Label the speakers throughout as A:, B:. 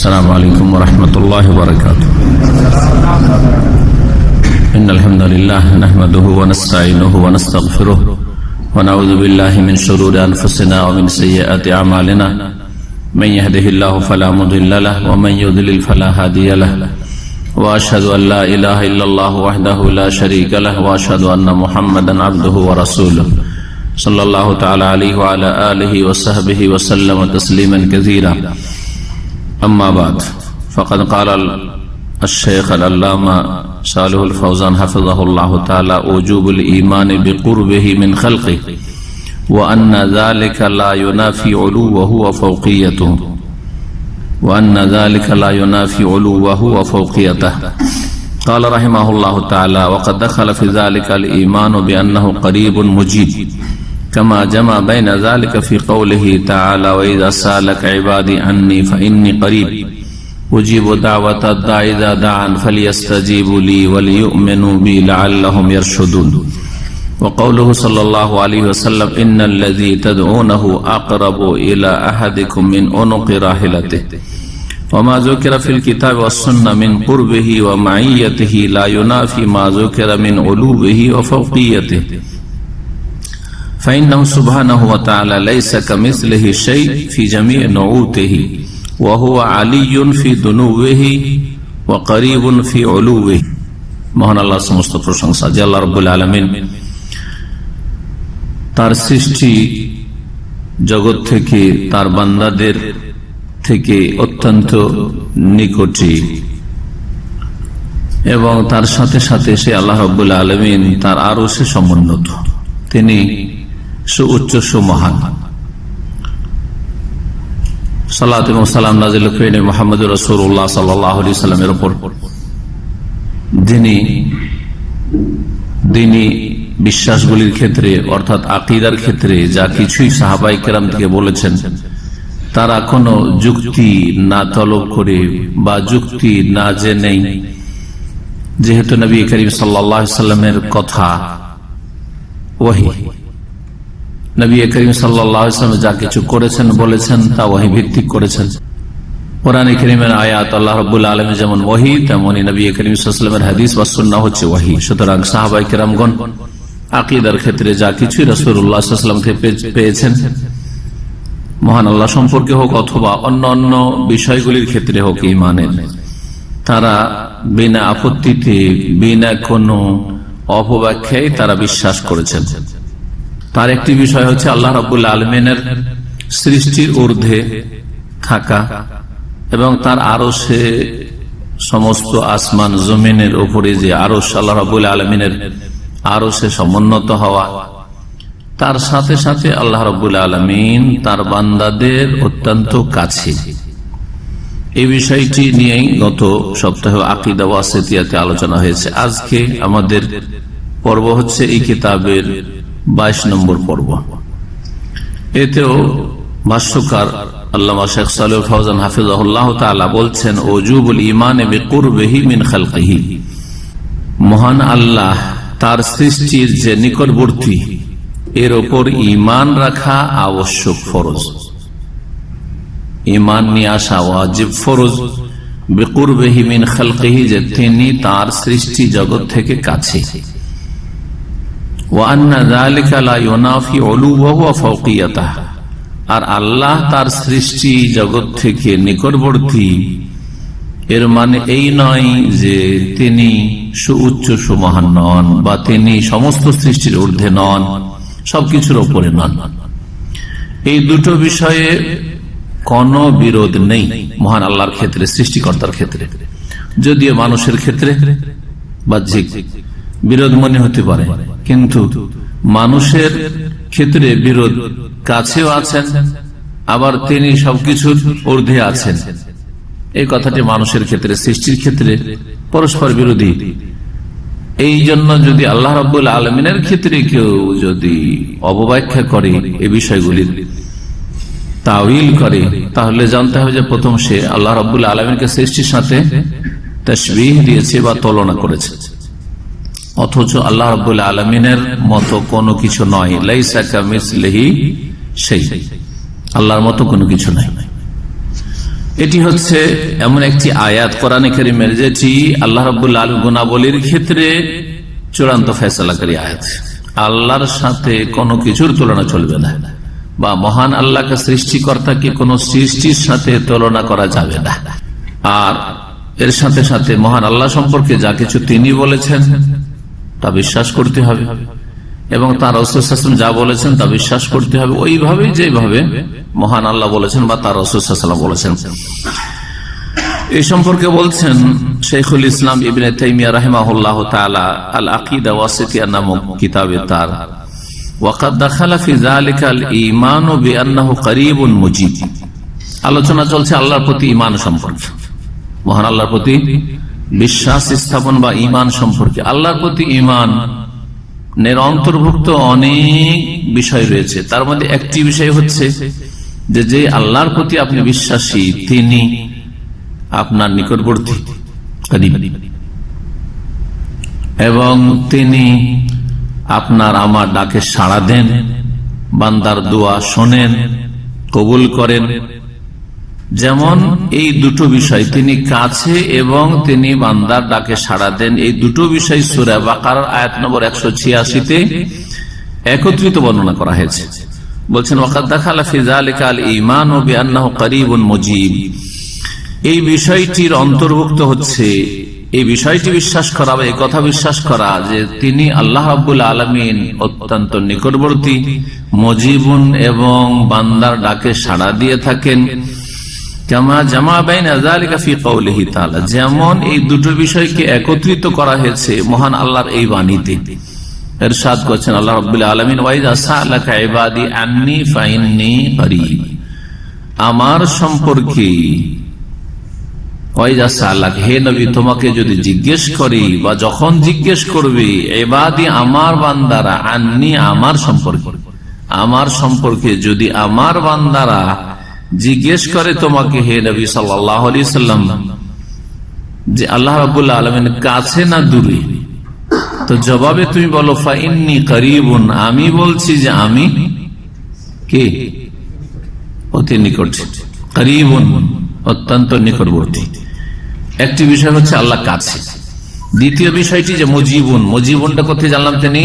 A: السلام عليكم ورحمة الله وبركاته. إن الحمد لله نحمده ونستعينه ونستغفره ونعوذ بالله من شرور أنفسنا ومن سيئات أعمالنا. من يهده الله فلا مضل له ومن يضلل فلا هادي له. وأشهد أن لا إله إلا الله وحده لا شريك له وأشهد أن محمدا عبده ورسوله صلى الله تعالى عليه وعلى آله وصحبه وسلم تسليما كثيرا. أما بعد فقد قال الشيخ العلامة صالح الفوزان حفظه الله تعالى وجوب الإيمان بقربه من خلقه وأن ذلك لا ينافي علوه وفوقيته وفوقيته. قال رحمه الله تعالى وقد دخل في ذلك الإيمان بأنه قريب مجيب كما جمع بين ذلك في قوله تعالى وإذا سألك عبادي عني فإني قريب أجيب دعوة الداع إذا دعان فليستجيبوا لي وليؤمنوا بي لعلهم يرشدون. وقوله صلى الله عليه وسلم إن الذي تدعونه أقرب إلى أحدكم من عنق راحلته. وما ذكر في الكتاب والسنة من قربه ومعيته لا ينافي ما ذكر من علوه وفوقيته فإنه سبحانه وتعالى ليس كمثله شيء في جميع نعوته وهو علي في دنوه وقريب في علوه. মহান আল্লাহর সমস্ত প্রশংসা যে আল্লাহ রাব্বুল আলামিন তার সৃষ্টি জগৎ থেকে তার বান্দাদের থেকে অত্যন্ত নিকটে এবং তার সাথে সাথে সে আল্লাহ রাব্বুল আলামিন তার আরো সে সমুন্নত, তিনি সুউচ্চ সুমহান। সালাত এবং সালাম নাযিল করেন মুহাম্মদুর রাসূলুল্লাহ সাল্লাল্লাহু আলাইহি সাল্লামের উপর। দিনী বিশ্বাসগুলির ক্ষেত্রে অর্থাৎ আকীদার ক্ষেত্রে যা কিছুই সাহাবায়ে কেরাম থেকে বলেছেন তারা কোনো যুক্তি না তলব করে বা যুক্তি না জেনে, যেহেতু নবী করিম সাল্লাল্লাহু আলাইহি সাল্লামের কথা ওহী, নবী করিম সাল্লাল্লাহু আলাইহি ওয়াসাল্লাম যা কিছু করেছেন বলেছেন তা ওহী ভিত্তিক করেছেন। কোরআনে কারীমের আয়াত আল্লাহ রাব্বুল আলামিন যেমন ওহী, তেমনি নবী করিম সাল্লাল্লাহু আলাইহি ওয়াসাল্লামের হাদিস বা সুন্নাহ হচ্ছে ওহী। সুতরাং সাহাবায়ে কেরামগণ আকীদার ক্ষেত্রে যা কিছু রাসূলুল্লাহ সাল্লাল্লাহু আলাইহি ওয়াসাল্লাম থেকে পেয়েছেন, মহান আল্লাহ সম্পর্কে হোক অথবা অন্য অন্য বিষয়গুলির ক্ষেত্রে হোক ঈমানের, তারা বিনা আপত্তিতে বিনা কোনো অপব্যাখ্যায় তারা বিশ্বাস করেছেন। তার একটি বিষয় হচ্ছে আল্লাহ রাব্বুল আলামিনের সৃষ্টির ঊর্ধ্বে থাকা এবং তার আরশে সমস্ত আসমান জমিনের উপরে যে আরশ, আল্লাহ রাব্বুল আলামিনের আরশে সমুন্নত হওয়া, তার সাথে সাথে আল্লাহ রাব্বুল আলামিন তার বান্দাদের অত্যন্ত কাছে। এই বিষয়টি নিয়েই গত সপ্তাহে আকীদা ওয়াসিতিয়াতে আলোচনা হয়েছে। আজকে আমাদের পর্ব হচ্ছে এই কিতাবের 22 নম্বর পর্ব। এতেও ভাষ্যকার আল্লামা শেখ সালেহ ফওজান হাফিজাহুল্লাহ তাআলা বলছেন ওজুবুল ঈমানে বিকুরবিহি মিন খালকিহি, মহান আল্লাহ তার সৃষ্টির যে নিকটবর্তী এর উপর ঈমান রাখা আবশ্যক, ফরজ। ঈমান নিয়ে আসা ওয়াজিব, ফরজ। বিকুরবিহি মিন খালকিহি, যে তিনি তার সৃষ্টি জগৎ থেকে কাছে। আর আল্লাহ তার সৃষ্টি জগৎ থেকে নিকটবর্তী, এর মানে এই নয় যে তিনি সুউচ্চ সুমহান নন বা তিনি সমস্ত সৃষ্টির ঊর্ধ্বে নন, সবকিছুর উপরে নন। এই দুটো বিষয়ে কোনো বিরোধ নেই মহান আল্লাহর ক্ষেত্রে, সৃষ্টিকর্তার ক্ষেত্রে। যদিও মানুষের ক্ষেত্রে বাহ্যিক বিরোধ মনে হতে পারে, কিন্তু মানুষের ক্ষেত্রে বিরোধ কাছেও আছেন, আবার তিনি সবকিছুর ঊর্ধ্বে আছেন। এই কথাটি মানুষের ক্ষেত্রে, সৃষ্টির ক্ষেত্রে পরস্পর বিরোধী। এই জন্য যদি আল্লাহ রাব্বুল আলামিনের ক্ষেত্রে কেউ যদি অবব্যাখ্যা করে, এই বিষয়গুলির তাউইল করে, তাহলে জানতে হবে যে প্রথম সে আল্লাহ রাব্বুল আলামিনকে সৃষ্টির সাথে তাশবীহ দিয়েছে বা তুলনা করেছে, অথচ আল্লাহ রাব্বুল আলামিনের মতো কোনো কিছু নয়। লাইসা কামিসলিহি শাই, আল্লাহর মতো কোনো কিছু নাই। এটি হচ্ছে এমন একটি আয়াত কোরআনে কারীমের যেটি আল্লাহ রাব্বুল আলামিন গুনাহবলীর ক্ষেত্রে চূড়ান্ত ফয়সালাকারী আয়াত। আল্লাহর সাথে কোনো কিছুর তুলনা চলবে না, বা মহান আল্লাহকে সৃষ্টিকর্তাকে কোনো সৃষ্টির সাথে তুলনা করা যাবে না। আর এর সাথে সাথে মহান আল্লাহ সম্পর্কে যা কিছু তিনি বলেছেন তা বিশ্বাস করতে হবে, এবং তার রাসূল সাল্লাল্লাহু আলাইহি ওয়াসাল্লাম যা বলেছেন তা বিশ্বাস করতে হবে ওইভাবে যেভাবে মহান আল্লাহ বলেছেন বা তার রাসূল সাল্লাল্লাহু আলাইহি ওয়াসাল্লাম বলেছেন। এই সম্পর্কে বলছেন শাইখুল ইসলাম ইবনে তাইমিয়া রাহিমাহুল্লাহ তাআলা আল আকিদা ওয়াসিতিয়া নামক কিতাবে তার, ওয়াকাদ দাখালা ফি যালিকা আল ঈমান বিআন্নাহু করিবুন মুজিব। আলোচনা চলছে আল্লাহর প্রতি ঈমান সম্পর্কে, মহান আল্লাহর প্রতি বিশ্বাস স্থাপন বা ঈমান সম্পর্কে। আল্লাহর প্রতি ঈমান অন্তর্ভুক্ত অনেক বিষয় রয়েছে, তার মধ্যে একটি বিষয় হচ্ছে যে আল্লাহর প্রতি আপনি বিশ্বাসী তিনি আপনার নিকটবর্তী এবং তিনি আপনার আমার ডাকে সাড়া দেন, বান্দার দোয়া শোনেন, কবুল করেন। যেমন এই দুটো বিষয়, তিনি কাছে এবং তিনি বান্দার ডাকে সাড়া দেন, এই দুটো বিষয় সূরা বাকারার আয়াত নম্বর 186-তে একত্রিত বর্ণনা করা হয়েছে। বলছেন ওয়াকাদ দাখালা ফি যালিকা আল ঈমান বিআন্নাহু করিবুন মুজিব। এই বিষয়টির অন্তর্ভুক্ত হচ্ছে এই বিষয়টি বিশ্বাস করা বা এই কথা বিশ্বাস করা যে তিনি আল্লাহ রাব্বুল আলামিন অত্যন্ত নিকটবর্তী, মুজিবুন এবং বান্দার ডাকে সাড়া দিয়ে থাকেন। কামা জামা বাইনা যালিকা ফি কওলিহি তাআলা, যেমন এই দুটো বিষয়কে একত্রিত করা হয়েছে মহান আল্লাহর এই বাণীতে। ইরশাদ করেছেন আল্লাহ রাব্বুল আলামিন, ওয়া ইযা সাআলাকা ইবাদি আন্নী ফাইন্নী করিব। আমার সম্পর্কে হে নবী তোমাকে যদি জিজ্ঞেস করি বা যখন জিজ্ঞেস করবে, ইবাদি আমার বান্দারা, আন্নী আমার সম্পর্কে যদি আমার বান্দারা জিজ্ঞেস করে তোমাকে হে নবী সাল্লাল্লাহু আলাইহি সাল্লাম যে আল্লাহ রাব্বুল আলামিন কাছে না দূরে, তো জবাবে তুমি বলো ফাইন্নী করিবুন, আমি বলছি যে আমি কে অতি নিকট, করিবুন অত্যন্ত নিকটবর্তী। একটি বিষয় হচ্ছে আল্লাহ কাছে। দ্বিতীয় বিষয়টি যে মুজিবুনটা কোথায় জানলাম, তিনি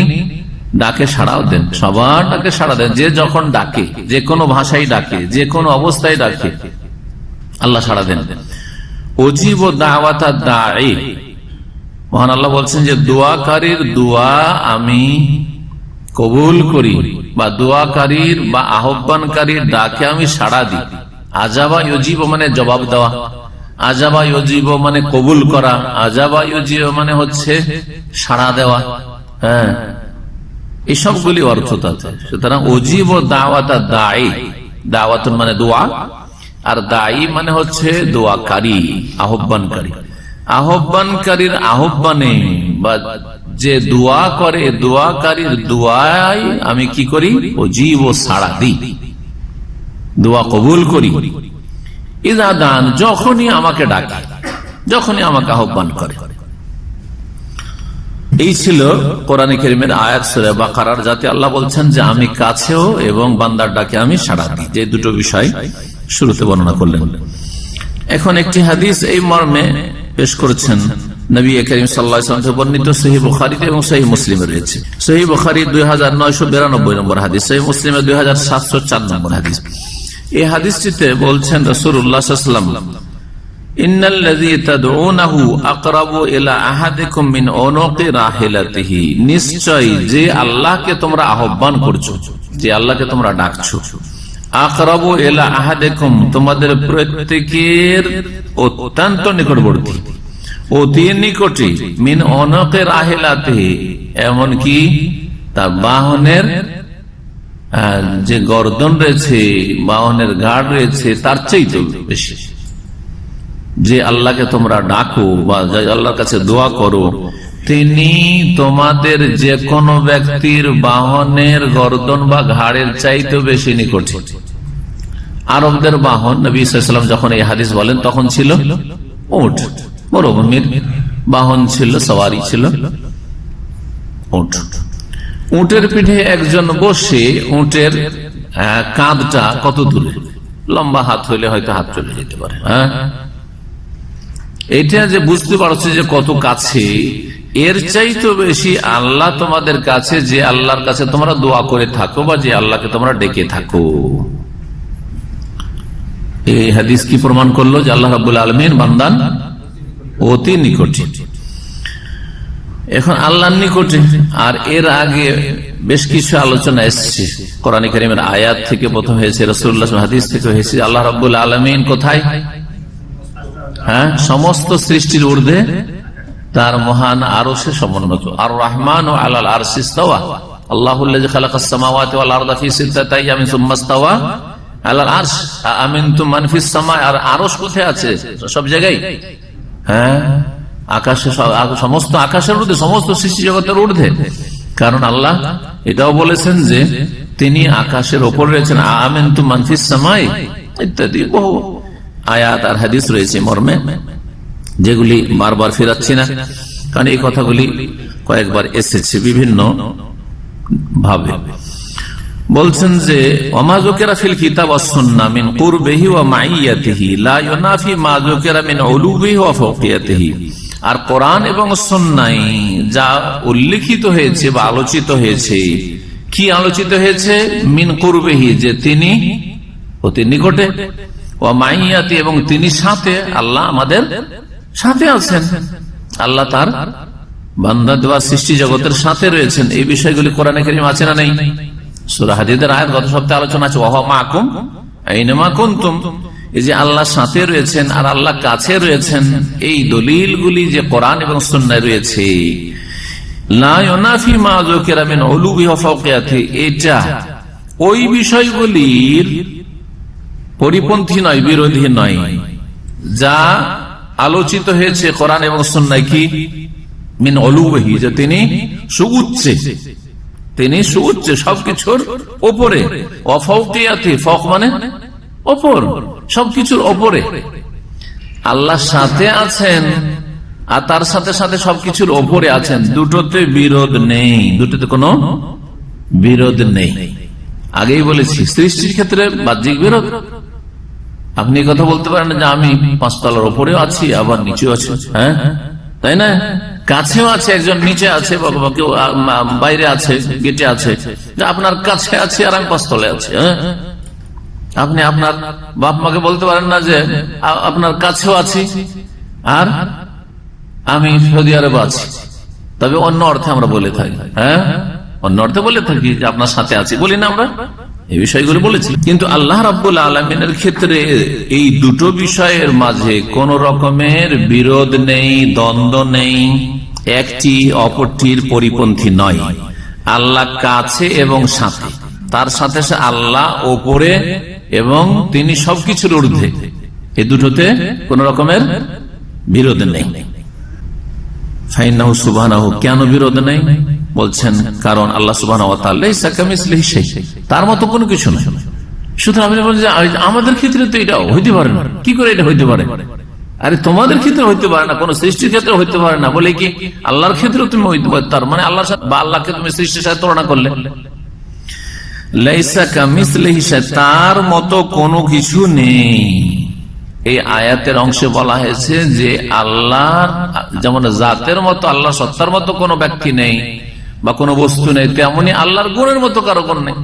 A: ডাকে সাড়াও দেন, সবার ডাকে সাড়া দেন। যে যখন ডাকে, যে কোনো ভাষায় ডাকে, যে কোনো অবস্থায় ডাকে, আল্লাহ সাড়া দেন। উজিব দাওয়াতা দাঈ, মহান আল্লাহ বলছেন যে দোয়াকারীর দোয়া আমি কবুল করি, বা দোয়াকারীর বা আহ্বানকারীর ডাকে আমি সাড়া দিই। আজাবা ইউজিব মানে জবাব দেওয়া, আজাবা ইউজিব মানে কবুল করা, আজাবা ইউজিব মানে হচ্ছে সাড়া দেওয়া। হ্যাঁ, এই সবগুলি অর্থ তাতে। সুতরাং উজিব দাওয়াতা দাঈ, দাওয়াতুন মানে দোয়া, আর দাঈ মানে হচ্ছে দোয়াকারী, আহ্বানকারী। আহ্বানকারীর আহ্বানে বা যে দোয়া করে, দোয়াকারীর দোয়ায় আমি কি করি, উজিব সাড়া দিই, দোয়া কবুল করি। ইযা দান, যখনই আমাকে ডাকে, যখনই আমাকে আহ্বান করে। এই ছিল কোরআনে কারীমের আয়াত সূরা বাকারার, যাতে আল্লাহ বলছেন যে আমি কাছেও এবং বান্দার ডাকে আমি সাড়া দিই, যে দুটো বিষয় শুরুতে বর্ণনা করলেন। এখন একটি হাদিস এই মর্মে পেশ করেছেন নবী করিম সাল্লাল্লাহু আলাইহি ওয়াসাল্লাম বর্ণিত সহিহ বুখারীতে এবং সহিহ মুসলিমে রয়েছে। সহিহ বুখারী 2992 নম্বর হাদিস, সহিহ মুসলিমে 2704 নম্বর হাদিস। এই হাদিসটিতে বলছেন রাসূলুল্লাহ সাল্লাল্লাহু আলাইহি ওয়াসাল্লাম, ইন্নাল্লাযী তাদউনাহু আকরাবু ইলা আহাদিকুম মিন উনুকি রাহিলাতিহি, নিশ্চয় যে আল্লাহকে তোমরা আহ্বান করছো, যে আল্লাহকে তোমরা ডাকছো, আকরাবু ইলা আহাদিকুম তোমাদের প্রত্যেকের অত্যন্ত নিকটবর্তী, অতি নিকটে, মিন উনুকি রাহিলাতিহি এমনকি তার বাহনের যে গর্দন রয়েছে, বাহনের ঘাড় রয়েছে, তার চাইতে বেশি। যে আল্লাহকে তোমরা ডাকো বা আল্লাহর কাছে দোয়া করো, তিনি তোমাদের যে কোনো ব্যক্তির বাহনের গর্দন বা ঘাড়ের চাইতে বেশি নিকটে। আরবদের বাহন, নবী সাল্লাল্লাহু আলাইহি ওয়াসাল্লাম যখন এই হাদিস বলেন তখন ছিল উট, মরুভূমির বাহন ছিল, সওয়ারি ছিল উট। উটের পিঠে একজন বসে, উটের কাঁধটা কত দূরে, লম্বা হাত হইলে হয়তো হাত চলে যেতে পারে। হ্যাঁ, এটা যে বুঝতে পারছো যে কত কাছে, এর চাইতে বেশি আল্লাহ তোমাদের কাছে, যে আল্লাহর কাছে তোমরা দোয়া করে থাকো বা যে আল্লাহকে তোমরা ডেকে থাকো। এই হাদিস কি প্রমাণ করলো যে আল্লাহ রাব্বুল আলামিন বান্দার অতি নিকটে। এখন আল্লাহর নিকটে, আর এর আগে বেশ কিছু আলোচনা এসেছে কোরআনে কারীমের আয়াত থেকে, প্রথম হয়েছে রাসূলুল্লাহ হাদিস থেকে হয়েছে আল্লাহ রাব্বুল আলামিন কোথায়? হ্যাঁ, সমস্ত সৃষ্টির ঊর্ধ্বে তার মহান আরশে সমুন্নত। আর রহমানু আলাল আরশি ইস্তাওয়া, আল্লাহুল্লাযী খালাকাস সামাওয়াতি ওয়াল আরদা ফি সিত্তাতি আইয়ামিন সুম্মা ইস্তাওয়া আলাল আরশ আমিনতুম মান ফিস সামা। আর আরশ কোথায় আছে? সব জায়গায়। হ্যাঁ, আকাশে, সমস্ত আকাশের ঊর্ধ্বে, সমস্ত সৃষ্টি জগতের ঊর্ধ্বে। কারণ আল্লাহ এটাও বলেছেন যে তিনি আকাশের ওপর রয়েছেন, আমিনতুম মান ফিস সামাই ইত্যাদি বহু আয়াত আর হাদিস রয়েছে মর্মে, যেগুলি বারবার ফেরাচ্ছি না, কারণ এই কথাগুলি কয়েকবার এসেছে বিভিন্ন ভাবে। বলছেন যে ওমা যুকিরা ফিল কিতাব ওয়াস সুন্নাহ মিন কুরবিহি ওয়া মাইয়াতিহি লা ইউনাফি মা যুকিরা মিন উলুবিহি ওয়া ফাওকিয়াতিহি। আর কোরআন এবং সুন্নাহয় যা উল্লেখিত হয়েছে বা আলোচিত হয়েছে, কি আলোচিত হয়েছে? মিন কুরবিহি, যে তিনি অতি নিকটে, ওয়া মাইয়াতি, এবং তিনি সাথে, আল্লাহ আমাদের সাথে আছেন, আল্লাহ তার বান্দা দেওয়া সৃষ্টি জগতের সাথে রয়েছেন। এই বিষয়গুলি কোরআনে কারীম আছে না নেই? সূরা হাদীদের আয়াত গত সপ্তাহে আলোচনা আছে, ওয়া হুয়া মাআকুম আইনামা কুনতুম। এই যে আল্লাহ সাথে রয়েছেন আর আল্লাহ কাছে রয়েছেন, এই দলিলগুলি যে কোরআন এবং সুন্নাহয় রয়েছে, লা ইউনাফি মা যুকিরা মিন উলুবি ওয়া ফাওকিয়াতি, এটা ওই বিষয়গুলির পরিপন্থী নয়, বিরোধী নয়, যা আলোচিত হয়েছে কোরআন এবং সুন্নাহয়। কি? মিন উলুবিহি, যে তিনি সুউচ্চে, তিনি সুউচ্চে, সবকিছুর উপরে। ওয়া ফাওকিয়াতি, ফাওক মানে উপর, সবকিছুর উপরে আল্লাহ সাথে আছেন আর তার সাথে সাথে সবকিছুর উপরে আছেন। দুটোতে বিরোধ নেই, দুটোতে কোনো বিরোধ নেই। আগেই বলেছি, সৃষ্টির ক্ষেত্রে বাহ্যিক বিরোধ। আপনি কথা বলতে পারেন যে আমি 5 তলার উপরেও আছি, আবার নিচেও আছি। হ্যাঁ, তাই না? কাছেও আছে একজন, নিচে আছে, কেউ বাইরে আছে, গেটে আছে। আপনার কাছে আছে আর আমি 5 তলায় আছি। হ্যাঁ, আপনি আপনার বাপ মাকে বলতে পারেন না যে আপনার কাছেও আছি আর আমি সৌদি আরবে আছি, তবে অন্য অর্থে আমরা বলে থাকি। হ্যাঁ, অন্য অর্থে বলে থাকি যে আপনার সাথে আছি, বলি না আমরা? এই বিষয়গুলো বলেছি। কিন্তু আল্লাহ রাব্বুল আলামিনের ক্ষেত্রে এই দুটো বিষয়ের মাঝে কোন রকমের বিরোধ নেই, দ্বন্দ্ব নেই, একটি অপরটির পরিপন্থী নয়। আল্লাহ কাছে এবং সাথে, তার সাথে আল্লাহ ওপরে এবং তিনি সবকিছুর ঊর্ধ্বে, এই দুটোতে কোন রকমের বিরোধ নেই। ফাইন্নাহু সুবহানাহু, কেন বিরোধ নেই? বলছেন কারণ আল্লাহ সুবহানাহু ওয়া তাআলা লাইসা কামিসলিহি শাই, তার মতো কোনো কিছু নয়। সুতরাং আপনি বলেন যে আমাদের ক্ষেত্রে তো এটা হইতে পারে না, কি করে এটা হইতে পারে? আরে তোমাদের ক্ষেত্রে হইতে পারে না, কোন সৃষ্টির ক্ষেত্রে হইতে পারে না বলে কি আল্লাহর ক্ষেত্রে তুমি হইতে পারে? তার মানে আল্লাহর সাথে বা আল্লাহকে তুমি সৃষ্টির সাথে তুলনা করলে। লাইসা কামিসলিহি শাই, তার মতো কোনো কিছু নেই। এই আয়াতের অংশে বলা হয়েছে যে আল্লাহর যেমন জাতের মতো, আল্লাহ সত্তার মতো কোনো ব্যক্তি নেই বা কোনো বস্তু নেই, তেমনি আল্লাহর গুণের মতো কারো গুণ নেই।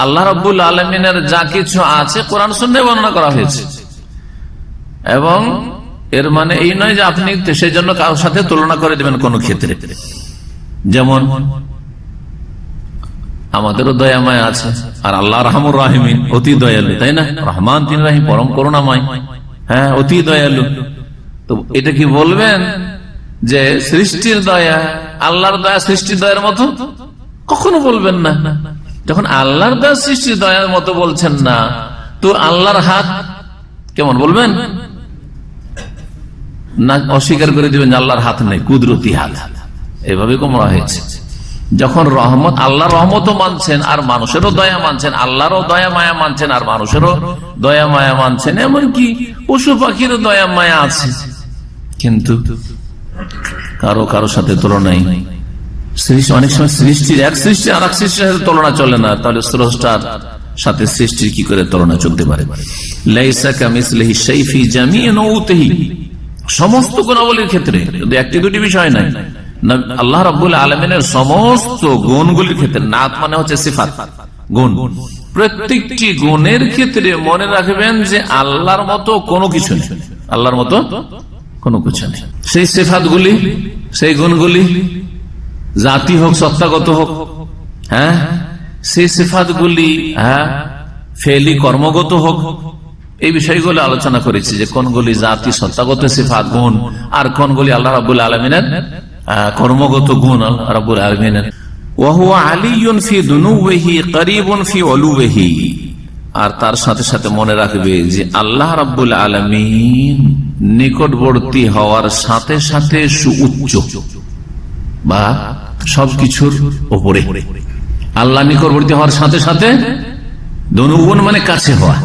A: আল্লাহ রাব্বুল আলামিনের যা কিছু আছে কোরআন সুন্নাহয় বর্ণনা করা হয়েছে, এবং এর মানে এই নয় যে আপনি সেই জন্য কারোর সাথে তুলনা করে দেবেন কোন ক্ষেত্রে। যেমন আমাদেরও দয়া মায়া আছে, আর আল্লাহ রাহমুর রাহিমিন, অতি দয়ালু, তাই না? রহমান তিনি রাহিম, পরম করুণাময়। হ্যাঁ, অতি দয়ালু। তো এটা কি বলবেন যে সৃষ্টির দয়া, আল্লাহর দয়া সৃষ্টির দয়ার মতো? কখনো বলবেন না। যখন আল্লাহর দয়া সৃষ্টির দয়ার মতো বলছেন না, তো আল্লাহর হাত কেমন বলবেন? না অস্বীকার করে দিবেন যে আল্লাহর হাত নেই, কুদরতি হাত। এভাবে কমরা হয়েছে। যখন রহমত, আল্লাহর রহমতও মানছেন আর মানুষেরও দয়া মানছেন, আল্লাহরও দয়া মায়া মানছেন আর মানুষেরও দয়া মায়া মানছেন, এমনকি পশু পাখিরও দয়া মায়া আছে, কিন্তু কারো কারো সাথে তুলনায় অনেক সময় সৃষ্টির এক সৃষ্টি আর এক সৃষ্টির সাথে তুলনা চলে না। তাহলে স্রষ্টার সাথে সৃষ্টির কি করে তুলনা চলতে পারে? লাইসা কামিসলিহি শাইউন ফি জামিই নউতিহি, সমস্ত গুণাবলীর ক্ষেত্রে, যদি একটি দুটি বিষয় নাই, আল্লাহ রাব্বুল আলামিনের সমস্ত গুণগুলির ক্ষেত্রে, নাত মানে হচ্ছে সিফাত, গুণ, প্রত্যেকটি গুণের ক্ষেত্রে মনে রাখবেন যে আল্লাহর মতো কোনো কিছু নেই, আল্লাহর মতো কোনো কিছু নেই। সেই সিফাতগুলি, সেই গুণগুলি জাতি হোক সত্তাগত হোক, হ্যাঁ, সেই সিফাতগুলি ফেলি কর্মগত হোক, এই বিষয়গুলো আলোচনা করেছি যে কোনগুলি জাতি সত্তাগত সিফাত গুণ আর কোনগুলি আল্লাহ রাব্বুল আলামিনের কর্মগত গুণ রাব্বুল আলামিনের। ওয়া হুয়া আলিয়্যুন ফি দুনুবিহি করিবুন ফি উলুবিহি, আর তার সাথে সাথে মনে রাখবে যে আল্লাহ রাব্বুল আলামিন নিকটবর্তী হওয়ার সাথে সাথে সুউচ্চ বা সবকিছুর উপরে। আল্লাহ নিকটবর্তী হওয়ার সাথে সাথে, দুনুবুন মানে কাছে হওয়া,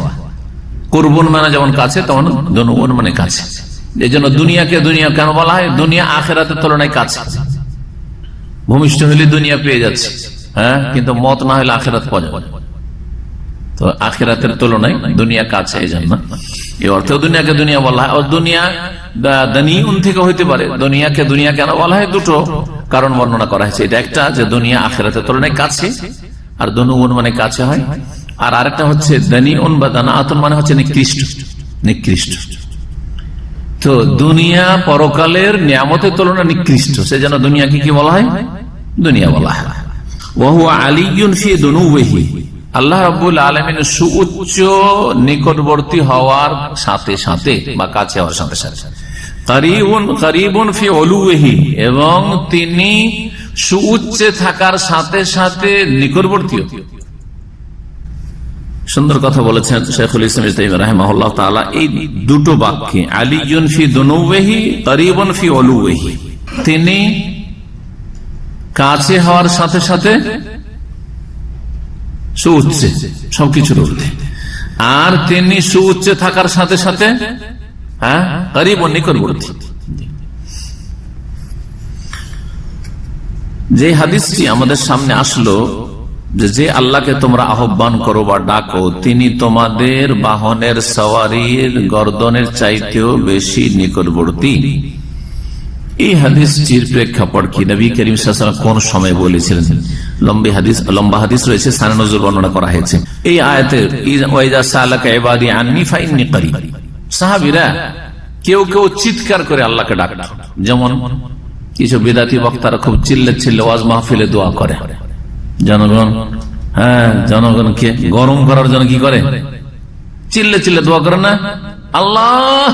A: কুরবুন মানে যেমন কাছে, তেমন দুনুবুন মানে কাছে। এই জন্য দুনিয়াকে দুনিয়া কেন বলা হয়? দুনিয়া আখিরাতের তুলনায় কাছে। ভূমিষ্ঠ হলে দুনিয়া পেয়ে যাচ্ছে, হ্যাঁ, কিন্তু মত না হলে আখিরাত পাওয়া যাবে। তো আখিরাতের তুলনায় দুনিয়া কাছে, এই জন্য এই অর্থে দুনিয়াকে দুনিয়া বলা হয়। দুনিয়া দানিউন থেকে হইতে পারে। দুনিয়াকে দুনিয়া কেন বলা হয়? দুটো কারণ বর্ণনা করা হয়েছে। এটা একটা যে দুনিয়া আখিরাতের তুলনায় কাছে, আর দুনুউন মানে কাছে হয়। আর আরেকটা হচ্ছে দানিউন বা দানাতুন মানে হচ্ছে নিকৃষ্ট, নিকৃষ্ট। তো দুনিয়া পরকালের নিয়ামতের তুলনায় নিকৃষ্ট, সেজন্য দুনিয়াকে কি বলা হয়? দুনিয়া বলা হয়। ওয়া হুয়া আলিয়্যুন ফি দুনুবিহি, আল্লাহ রাব্বুল আলামিনের সুউচ্চ নিকটবর্তী হওয়ার সাথে সাথে বা কাছে হওয়ার সাথে সাথে, করিবুন ফি উলুবিহি, এবং তিনি সুউচ্চে থাকার সাথে সাথে নিকটবর্তী। সুন্দর কথা বলেছেন শাইখুল ইসলাম ইবনে তাইমিয়া রাহিমাহুল্লাহ তাআলা এই দুটো বাক্যে, আলিয়্যুন ফি দুনুবিহি করিবুন ফি উলুবিহি, তিনি কাছে হওয়ার সাথে সাথে সুউচ্চে, সবকিছুর ঊর্ধ্বে, আর তিনি সুউচ্চে থাকার সাথে সাথে করিবুন নিকটবর্তী। যে হাদিসটি আমাদের সামনে আসলো যে আল্লাহকে তোমরা আহ্বান করো বা ডাকো, তিনি তোমাদের বাহনের সওয়ারির গর্দনের চাইতেও বেশি নিকটবর্তী, এই হাদিসটির প্রেক্ষাপট কি? নবী করিম সাল্লাল্লাহু আলাইহি ওয়াসাল্লাম কোন সময় বলেছিলেন? লম্বা হাদিস রয়েছে, স্থানে নজর বর্ণনা করা হয়েছে। এই আয়াতে ওয়াইদা সালাকা ইবাদি আন্নী ফাইন্নী করিব, সাহাবীরা কেউ কেউ চিৎকার করে আল্লাহকে ডাকত। যেমন কিছু বিদাতি বক্তারা খুব চিল্লে চিল্লে ওয়াজ মাহফিলে দোয়া করে, জনগণ, হ্যাঁ, জনগণকে গরম করার জন্য কি করে? চিল্লে চিল্লে দোয়া করে না, আল্লাহ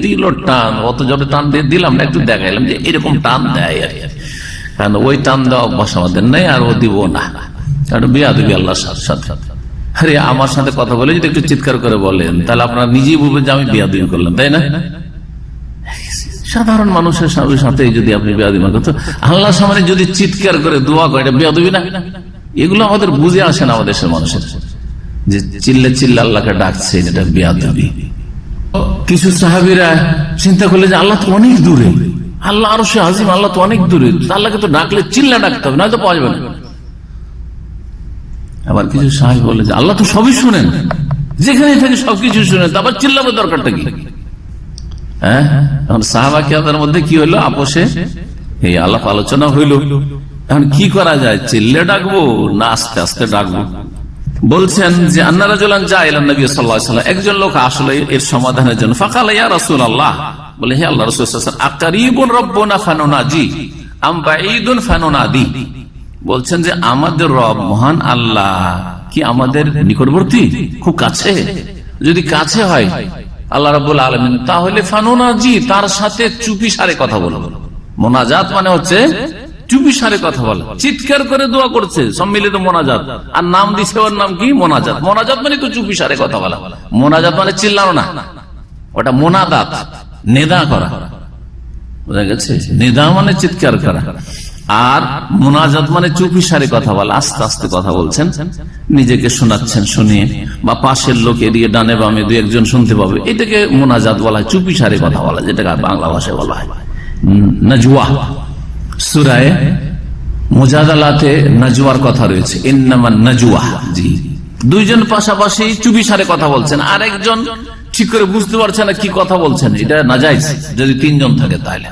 A: দিল টান, অত জোরে টান দিয়ে দিলাম না, একটু দেখাইলাম যে এরকম টান দেয়, কারণ ওই টান দেওয়া অভ্যাস আমাদের নেই, আর ও দিব না, কারণ বেয়াদবি আল্লাহর সাথে। আরে আমার সাথে কথা বলে যদি একটু চিৎকার করে বলেন, তাহলে আপনারা নিজেই বলবেন যে আমি বেয়াদবি করলাম, তাই না? সাধারণ মানুষের সাথে যদি আপনি বেয়াদবি করতে, আল্লাহর সামনে যদি চিৎকার করে দোয়া করে, এটা বেয়াদবি না? এগুলো আমাদের বুঝে আসে না আমাদের দেশের মানুষের, যে চিল্লে চিল্লে আল্লাহকে ডাকছে, এটা বেয়াদবি। কিছু সাহাবীরা চিন্তা করলে যে আল্লাহ তো অনেক দূরে, আল্লাহ আরশে আজিম, আল্লাহ তো অনেক দূরে, আল্লাহকে তো ডাকলে চিল্লা ডাকতে হবে, নয়তো পাওয়া যাবে না। আবার কিছু সাহাবী বলে যে আল্লাহ তো সবই শুনেন, যেখানে থেকে সবকিছু শুনেন, তারপর চিল্লাবার দরকারটা কি? হ্যাঁ, এখন সাহাবা কিরামের মধ্যে কি হইলো? আপোষে এই আলাপ আলোচনা হইল, এখন কি করা যায়? চিল্লে ডাকবো না আস্তে আস্তে ডাকবো? বলছেন যে আন্না রাজুলান জাইলান নবী সাল্লাল্লাহু আলাইহি ওয়াসাল্লাম, একজন লোক আসলে এর সমাধানের জন্য, ফাকালা ইয়া রাসূলুল্লাহ, বলে হে আল্লাহর রাসূল সাল্লাল্লাহু আলাইহি ওয়াসাল্লাম, আকারিবুন রাব্বুনা ফানুনাজি আম বাঈদুন ফানুনাদি, বলছেন যে আমাদের রব মহান আল্লাহ কি আমাদের নিকটবর্তী, খুব কাছে? যদি কাছে হয় আল্লাহ রাব্বুল আলামিন, তাহলে ফানুনাজি, তার সাথে চুপি সারে কথা বলবো। মোনাজাত মানে হচ্ছে চুপি সারে কথা বলা, চিৎকার করে দোয়া করছে, সম্মিলিত মোনাজাত, আর নাম দিছে ওর নাম কি? মোনাজাত। মোনাজাত মানে তো চুপি সারে কথা বলা, মোনাজাত মানে চিল্লানো না, ওটা মোনাদাত, নেদা করা, বুঝা গেছে? নেদা মানে চিৎকার করা, আর মোনাজাত মানে চুপি সারে কথা বলা, আস্তে আস্তে কথা বলছেন, নিজেকে শোনাচ্ছেন, শুনিয়ে বা পাশের লোক এদিকে ডানে বামে দুই একজন শুনতে পাবে, এটাকে মোনাজাত বলা হয়, চুপি সারে কথা বলা, যেটাকে বাংলা ভাষায় বলা হয় নাজওয়া। সূরায়ে মুজাদালাতে নাজওয়ার কথা রয়েছে, ইন্নামান নাজওয়া, জি, দুইজন পাশাপাশি চুপিসারে কথা বলছেন, আর একজন ঠিক করে বুঝতে পারছে না কি কথা বলছেন, এটা নাজায়েজ যদি তিনজন থাকে তাহলে।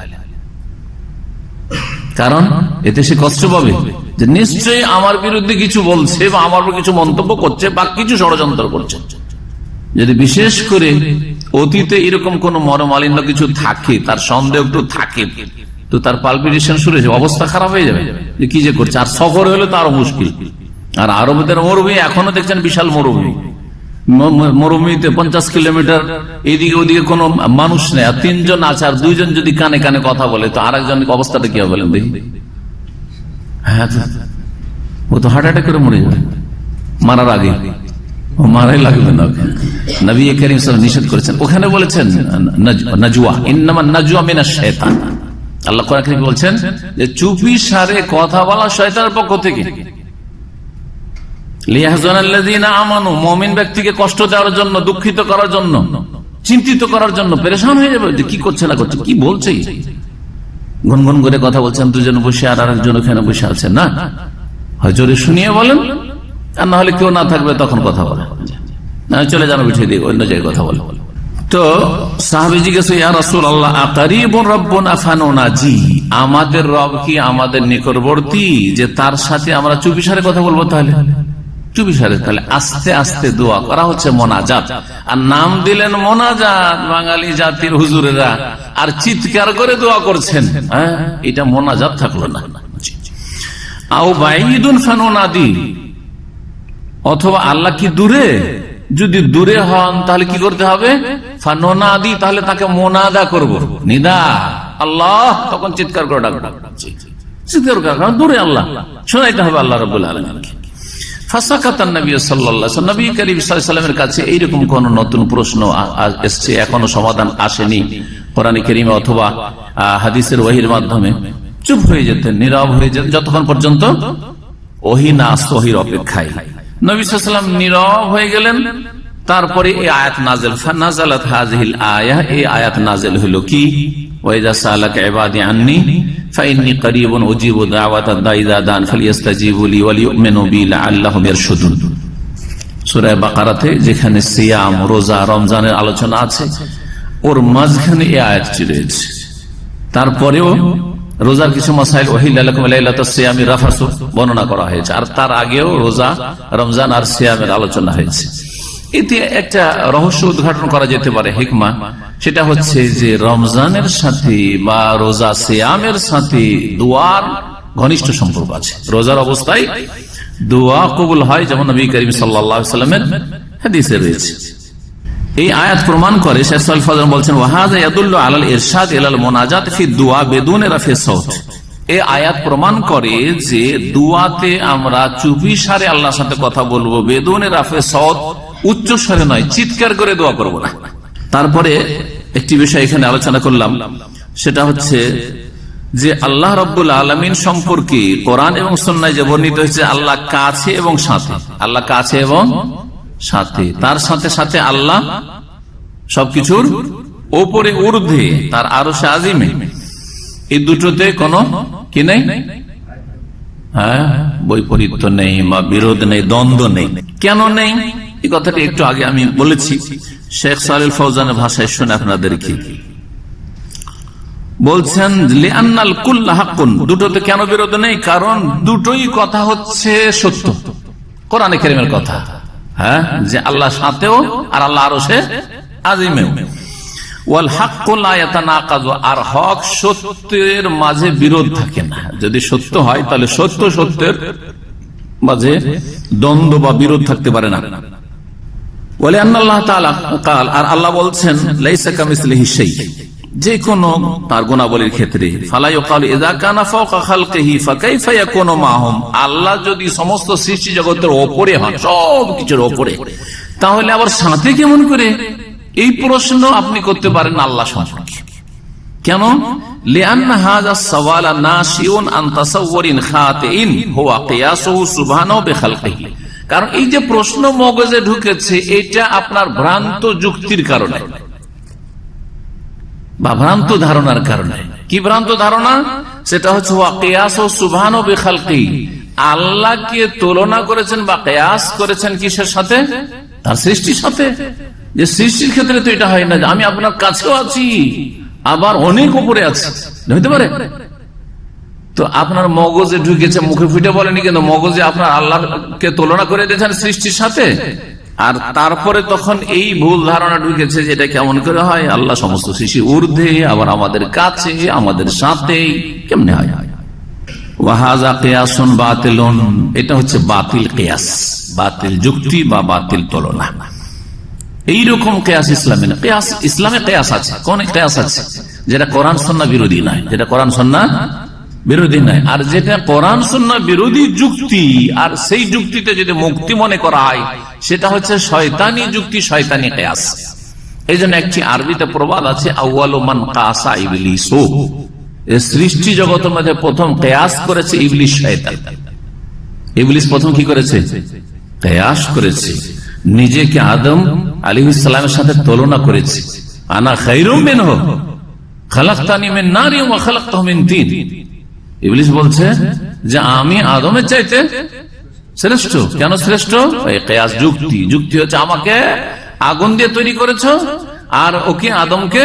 A: কারণ এতে সে কষ্ট পাবে যে নিশ্চয়ই আমার বিরুদ্ধে কিছু বলছে বা আমার উপর কিছু মন্তব্য করছে বা কিছু ষড়যন্ত্র করছে। যদি বিশেষ করে অতীতে এরকম কোন মনোমালিন্য কিছু থাকে, তার সন্দেহ একটু থাকে, তো তার পালপিটেশন শুরু হয়েছে, অবস্থা খারাপ হয়ে যাবে যে কি যে করছে। আর সফর হলে তো আরো মুশকিল। আর আরবদের মরুভূমি এখনো দেখছেন বিশাল মরুভূমি, মরুভূমিতে 50 কিলোমিটার এইদিকে ওদিকে কোনো মানুষ নেই, আর তিনজন আছে, আর দুইজন যদি কানে কানে কথা বলে তো আর একজনের অবস্থাটা কি হবে বলেন দেখি? হ্যাঁ, ও তো হার্ট অ্যাটাক করে মরে যাবে মারার আগে, ও মারাই লাগবে না। নবী করিম সাল্লাল্লাহু আলাইহি ওয়াসাল্লাম নিষেধ করেছেন, ওখানে বলেছেন নাজওয়া, ইন্নামা নাজওয়া মিনাশ শাইতান। আল্লাহ কোরআন কারীমে বলছেন যে চুপি সারে কথা বলা শয়তানের পক্ষ থেকে। লিয়াহজানাল্লাযীনা আমানু, মুমিন ব্যক্তিকে কষ্ট দেওয়ার জন্য, দুঃখিত করার জন্য, চিন্তিত করার জন্য, পেরেশান হয়ে যাবে যে কি করছে না করছে, কি বলছে, গুনগুন করে কথা বলছেন, দুজন বসে আর আরেকজন ওখানে বসে আছে, না হয় জোরে শুনিয়ে বলেন, আর না হলে কেউ না থাকবে তখন কথা বলে, না চলে যান বিঠিয়ে দিয়ে অন্য জায়গায় কথা বলে। তো সাহাবী জিজ্ঞাসা, ইয়া রাসূলুল্লাহ আকারিবুন রাব্বুনা ফানুনাজি, আমাদের রব কি আমাদের নিকটবর্তী যে তার সাথে আমরা চুপিসারে কথা বলবো? তাহলে চুপিসারে, তাহলে আস্তে আস্তে দোয়া করা হচ্ছে মোনাজাত। আর নাম দিলেন মোনাজাত বাঙালি জাতির হুজুরেরা, আর চিৎকার করে দোয়া করছেন, হ্যাঁ এটা মোনাজাত থাকলো না। আও বাইদুন ফানুনাদি, অথবা আল্লাহ কি দূরে? যদি দূরে হন তাহলে কি করতে হবে? ফানুনাদি, তাহলে তাকে মোনাদা করব, নিদা আল্লাহ, তখন চিৎকার করে ডাকবো, চিৎকার করে, কারণ দূরে আল্লাহ, শোনাইতে হবে আল্লাহ রাব্বুল আলামিনকে। ফাসাকাতান নবী সাল্লাল্লাহু আলাইহি ওয়াসাল্লাম, নবী করিম সাল্লাল্লাহু আলাইহি ওয়াসাল্লামের কাছে এইরকম কোন নতুন প্রশ্ন এসেছে, এখনো সমাধান আসেনি কোরআনে কারীমে অথবা হাদিসের ওহীর মাধ্যমে, চুপ হয়ে যেতেন, নীরব হয়ে যেতেন যতক্ষণ পর্যন্ত ওহী না আসতো, ওহীর অপেক্ষায়। নবী সাল্লাল্লাহু আলাইহি ওয়াসাল্লাম নীরব হয়ে গেলেন, তারপরে এই আয়াত নাযিল, ফানাযালাত হাযিহিল আয়াহ, এই আয়াত নাযিল হলো কি? ওয়াইযা সালাকা ইবাদি আন্নী ফাইন্নী করিবুন উজিবু দাওয়াতাদ দাঈ ইযা দান ফালিয়াস্তাজিবু লি ওয়া লিইউমিনু বি লাআল্লাহুম ইয়ারশুদুন। সূরা বাকারাতে যেখানে সিয়াম, রোজা, রমজানের আলোচনা আছে, ওর মাঝখানে এই আয়াতটি রয়েছে। তারপরেও রোজার কিছু মাসাইল, ওহিল্লা লাকুম লাইলাতুস সিয়ামি রাফাসু, বর্ণনা করা হয়েছে, আর তার আগেও রোজা, রমজান আর সিয়ামের আলোচনা হয়েছে। এতে একটা রহস্য উদ্ঘাটন করা যেতে পারে, হিকমা, সেটা হচ্ছে যে রমজানের সাথে বা রোজা সিয়ামের সাথে দোয়ার ঘনিষ্ঠ সম্পর্ক আছে। রোজার অবস্থায় দোয়া কবুল হয়, যেমন নবী করিম সাল্লাল্লাহু আলাইহি ওয়াসাল্লামের হাদিসে রয়েছে। এই আয়াত প্রমাণ করে, শেখ সালেহ ফাউজান বলছেন, ওয়াহাযা ইয়াদুল্লু আলাল ইরশাদ ইলাল মুনাজাত ফি দুআ বিদুন রাফি সাউত। এই আয়াত প্রমাণ করে যে দুআতে আমরা চুপি সারে আল্লাহর সাথে কথা বলবো, বেদুন রাফি সাউত, উচ্চ স্বরে নয়, চিৎকার করে দোয়া করব না। তারপরে একটি বিষয় এখানে আলোচনা করলাম, সেটা হচ্ছে যে আল্লাহ রাব্বুল আলামিন সম্পর্কে কোরআন এবং সুন্নাহয় যে বর্ণিত হয়েছে, আল্লাহ কাছে এবং সাথে, আল্লাহ কাছে এবং সাথে, তার সাথে সাথে আল্লাহ সবকিছুর ওপরে, ঊর্ধ্বে, তার আরশে আজিমে, এই দুটোতে কোনো কি নেই, হ্যাঁ বৈপরীত্য নেই বা বিরোধ নেই, দ্বন্দ্ব নেই। কেন নেই এই কথাটি একটু আগে আমি বলেছি, শেখ সালেহ ফাউজানের ভাষায় শুনে আপনাদেরকে বলছেন, লিআন্নাল কুল্লা হাক্কুন, দুটোতে কেন বিরোধ নেই? কারণ দুটোই কথা হচ্ছে সত্য, কোরআনে কারীমের কথা, হ্যাঁ, যে আল্লাহ সাথেও আর আল্লাহ আরশে আজিমেও। ওয়াল হাক্কু লা ইয়াতানাকাযু, আর হক সত্যের মাঝে বিরোধ থাকে না। যদি সত্য হয় তাহলে সত্য সত্যের মাঝে দ্বন্দ্ব বা বিরোধ থাকতে পারে না। ওয়ালি আল্লাহ তাআলা কাল, আর আল্লাহ বলছেন, লাইসা কামিসলিহি শাই, যে কোন তার গুণাবলীর ক্ষেত্রে, ফালা ইউকালু ইযা কানা ফাওকা খালকিহি ফাকাইফা ইয়াকুনু মাহুম, আল্লাহ যদি সমস্ত সৃষ্টি জগতের উপরে হন, সব কিছুর উপরে, তাহলে আবার সাথে কেমন করে? এই প্রশ্ন আপনি করতে পারেন আল্লাহ সম্পর্কে। কেন? লিআন্না হাযা সাওয়ালা নাশিউন আন তাসাওউরিন খাতিইন হুয়া কিয়াসুহু সুবহানাহু বিখালকিহি, কারণ এই যে প্রশ্ন মগজে ঢুকেছে, এটা আপনার ভ্রান্ত যুক্তির কারণে বা ভ্রান্ত ধারণার কারণে। কি ভ্রান্ত ধারণা? সেটা হচ্ছে ওয়া কিয়াসুহু সুবহানাহু বিখালকিহি, আল্লাহকে তুলনা করেছেন বা কিয়াস করেছেন কিসের সাথে? তার সৃষ্টির সাথে। যে সৃষ্টির ক্ষেত্রে তো এটা হয় না যে আমি আপনার কাছেও আছি আবার অনেক উপরে আছে, হইতে পারে? তো আপনার মগজে ঢুকেছে, মুখে ফুটে বলেনি, কিন্তু মগজে আপনার আল্লাহকে তুলনা করে দিয়েছেন সৃষ্টির সাথে। আর তারপরে তখন এই ভুল ধারণা ঢুকেছে যে এটা কেমন করে হয়, আল্লাহ সমস্ত সৃষ্টি ঊর্ধ্বে আবার আমাদের কাছে আমাদের সাথে, কেমনে হয়? ওয়াহাযা কিয়াসুন বাতিলুন, এটা হচ্ছে বাতিল কিয়াস, বাতিল যুক্তি বা বাতিল তুলনা। এইরকম কিয়াস ইসলামে না। কিয়াস ইসলামে কিয়াস আছে, কোন কিয়াস আছে? যেটা কোরআন সুন্নাহ বিরোধী নয়, যেটা কোরআন সুন্নাহ বিরোধী নয়। আর যেটা কোরআন সুন্নাহ বিরোধী যুক্তি, আর সেই যুক্তিতে যদি মুক্তি মনে করা হয়, সেটা হচ্ছে শয়তানি যুক্তি, শয়তানি কিয়াস। এই জন্য একটি আরবিতে প্রবাদ আছে, আউয়ালু মান কাসা ইবলিসু, সৃষ্টি জগতের মধ্যে প্রথম কিয়াস করেছে ইবলিস, শয়তান। ইবলিস প্রথম কি করেছে? কিয়াস করেছে, নিজেকে আদম আলাইহিস সালামের সাথে তুলনা করেছে। আনা খায়রুম মিনহু খালাকতানি মিন নারিন ওয়া খালাকতাহু মিন তিন। ইবলিস বলছে যে আমি আদমের চাইতে শ্রেষ্ঠ। কেন শ্রেষ্ঠ? এই কিয়াস যুক্তি। যুক্তি হচ্ছে আমাকে আগুন দিয়ে তৈরি করেছো আর ওকে আদমকে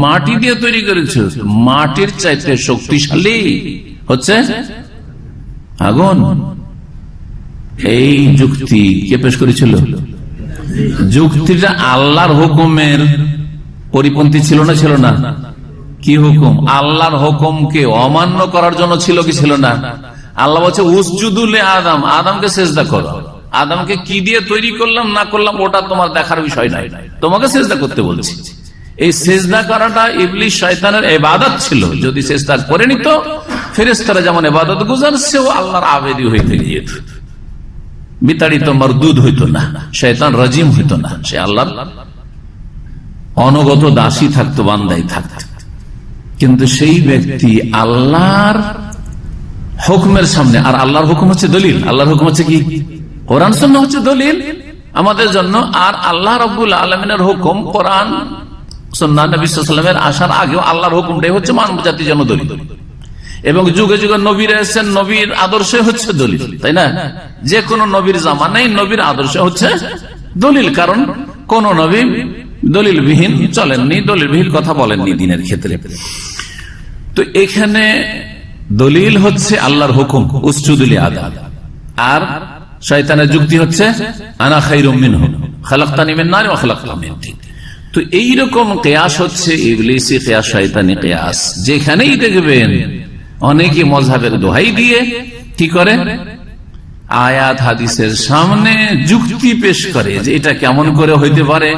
A: মাটি দিয়ে তৈরি করেছো, মাটির চাইতে শক্তিশালী হচ্ছে আগুন। এই যুক্তি কে পেশ করেছিল? যুক্তিটা আল্লাহর হুকুমের পরিপন্থী ছিল না? ছিল না? কি হুকুম? আল্লাহর হুকুমকে অমান্য করার জন্য ছিল কি ছিল না? আল্লাহ বলছে উসজুদু লি আদম, আদমকে সিজদা করো। আদমকে কি দিয়ে তৈরি করলাম না করলাম ওটা তোমার দেখার বিষয় নয়, তোমাকে সিজদা করতে বলছি। এই সিজদা করাটা ইবলিস শয়তানের ইবাদত ছিল। যদি সিজদা করে নিত, ফেরেশতারা যেমন ইবাদত গুজার, সেও আল্লাহর আবেদী হইতে যেত, বিতাড়িত মারদুদ হইতো না, শয়তান রাজিম হইতো না, সে আল্লাহর অনগত দাসী থাকতো, বান্দাই থাকতো। কিন্তু সেই ব্যক্তি আল্লাহর হুকুমের সামনে, আর আল্লাহর হুকুম হচ্ছে দলিল, আল্লাহর হুকুম হচ্ছে কি? কোরআন সুন্নাহ হচ্ছে দলিল আমাদের জন্য। আর আল্লাহ রাব্বুল আলামিনের হুকুম কোরআন সুন্নাহ নবী সাল্লাল্লাহু আলাইহি ওয়াসাল্লামের আসার আগেও আল্লাহর হুকুমটাই হচ্ছে মানব জাতির জন্য দলিল। এবং যুগে যুগে নবীরা এসেছেন, নবীর আদর্শ হচ্ছে দলিল, তাই না? যে কোন নবীর জামানায় নবীর আদর্শ হচ্ছে দলিল, কারণ কোন নবী দলিলবিহীন চলেননি, দলিলবিহীন কথা বলেননি দ্বীনের ক্ষেত্রে। তো এখানে দলিল হচ্ছে আল্লাহর হুকুম, উসজুদু লি আদম, আর শয়তানের যুক্তি হচ্ছে আনা খায়রুম মিনহু খালাকতানি মিন নার ওয়া খালাকতাহু মিন তিন। তো এইরকম কিয়াস হচ্ছে ইবলিসি কিয়াস, শয়তানি কিয়াস। যেখানেই দেখবেন অনেকে মযহাবের দোহাই দিয়ে কি করে, আয়াত হাদিসের সামনে যুক্তি পেশ করে যে এটা কেমন করে হইতে পারে,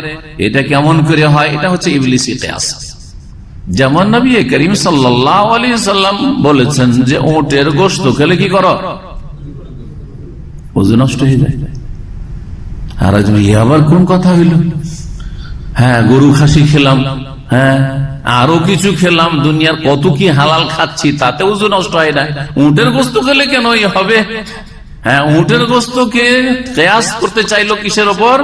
A: এটা কেমন করে হয়, এটা হচ্ছে ইবলিসি কিয়াস। যেমন নবী করিম সাল্লাল্লাহু আলাইহি ওয়াসাল্লাম বলেছেন যে উটের গোশত খেলে কি করো, ওযু নষ্ট হয়ে যায়। আর আবার কোন কথা হইল? হ্যাঁ, গরু খাসি খেলাম, হ্যাঁ আরো কিছু খেলাম, দুনিয়ার কত কি হালাল খাচ্ছি, তাতে ওযু নষ্ট হয় না, উটের গোশত খেলে কেন হবে? হ্যাঁ, উটের গোশতকে কিয়াস করতে চাইলো কিসের ওপর?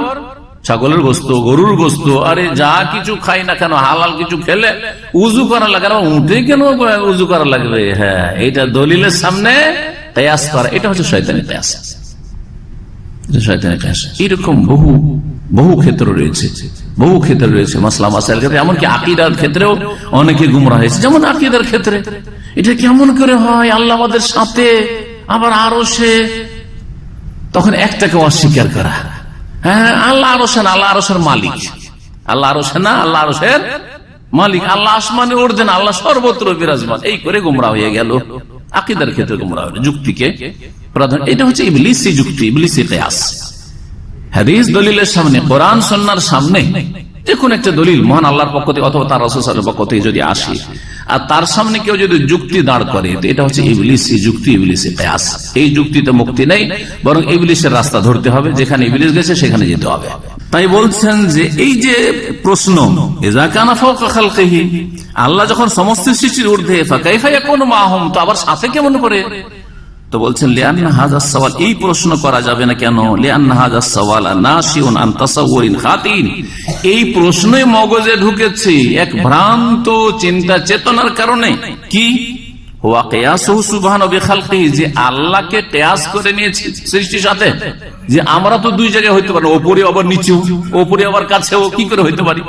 A: ছাগলের গোশত, গরুর গোশত। আরে যা কিছু খাই না কেন, হালাল কিছু খেলে উযু করা লাগে, উঠে কেন উযু করা লাগবে? হ্যাঁ, এটা দলিলের সামনে কিয়াস করা, এটা হচ্ছে শয়তানি কিয়াস। শয়তানি কিয়াস এরকম বহু ক্ষেত্র রয়েছে, বহু ক্ষেত্রে রয়েছে। মাসলা মাসাইল ক্ষেত্রে, এমনকি আকীদার ক্ষেত্রেও অনেকে গুমরাহ হয়েছে। যেমন আকীদার ক্ষেত্রে এটা কেমন করে হয়, আল্লাহ আমাদের সাথে, আবার আরশে, তখন একটাকে অস্বীকার করা। হ্যাঁ, আল্লাহ আরশে না, আল্লাহ আরশের মালিক। আল্লাহ আরশে না, আল্লাহ আরশের মালিক। আল্লাহ আসমানে উঠছেন, আল্লাহ সর্বত্র বিরাজমান। এই করে গুমরাহ হয়ে গেল। আকীদার ক্ষেত্রে গুমরাহ হলো, যুক্তিকে প্রধান। এটা হচ্ছে ইবলিসি যুক্তি, ইবলিসি কিয়াস। হাদিস দলিলের সামনে, কোরআন সুন্নাহর সামনে যে কোন একটা দলিল মহান আল্লাহর পক্ষ থেকে অথবা তার রাসূল সাল্লাল্লাহু আলাইহি ওয়াসাল্লামের পক্ষ থেকে যদি আসে, আর তার সামনে কেউ যদি যুক্তি দাঁড় করে, তো এটা হচ্ছে ইবলিসি যুক্তি, ইবলিসি কিয়াস। এই যুক্তিতে মুক্তি নেই, বরং ইবলিসের রাস্তা ধরতে হবে, যেখানে ইবলিস গেছে সেখানে যেতে হবে। তাই বলছেন যে এই যে প্রশ্ন, ইযা কানা ফাওকা খালকিহি, আল্লাহ যখন সমস্ত সৃষ্টির ঊর্ধ্বে, ফাকাইফা ইয়াকুনু মাহুম, তো আবার সাথে কেমন করে? তো বলছেন লিআন্না হাযাস সওয়াল, এই প্রশ্ন করা যাবে না কেন? লিআন্না হাযাস সওয়াল নাশিউন আন তাসাউউরিন খাতিন, এই প্রশ্নই মগজে ঢুকেছে এক ভ্রান্ত চিন্তা চেতনার কারণে। কি ওয়া কিয়াসুহু সুবহানাহু বিখালকিহি, যে আল্লাহকে কিয়াস করে নিয়েছি সৃষ্টির সাথে, যে আমরা তো দুই জায়গায় হইতে পারি, ওপরে আবার নিচেও, ওপরে আবার কাছেও, কি করে হইতে পারি,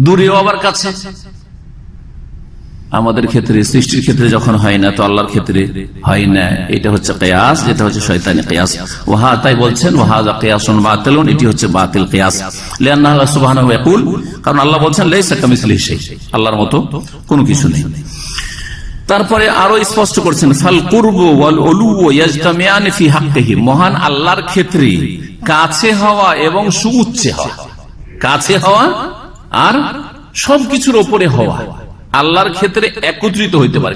A: দূরেও আবার কাছে। আমাদের ক্ষেত্রে সৃষ্টির ক্ষেত্রে যখন হয় না, তো আল্লাহর ক্ষেত্রে হয় না। এটা হচ্ছে কিয়াস, এটা হচ্ছে শয়তানি কিয়াস। ওয়াহা, তাই বলছেন ওয়াহাযা কিয়াসুন বাতিলুন, এটি হচ্ছে বাতিল কিয়াস। লিআন্না আল্লাহ সুবহানাহু ইয়াকুল, কারণ আল্লাহ বলছেন লাইসা কামিসলিহি শাই, আল্লাহর মতো কোনো কিছু নেই। তারপরে আরো স্পষ্ট করছেন ফাল কুরবু ওয়াল উলু ইয়াজতামিআন ফি হাক্কিহি, মহান আল্লাহর ক্ষেত্রে কাছে হওয়া এবং সুউচ্চে হওয়া, কাছে হওয়া আর সবকিছুর উপরে হওয়া আল্লাহর ক্ষেত্রে একত্রিত হইতে পারে।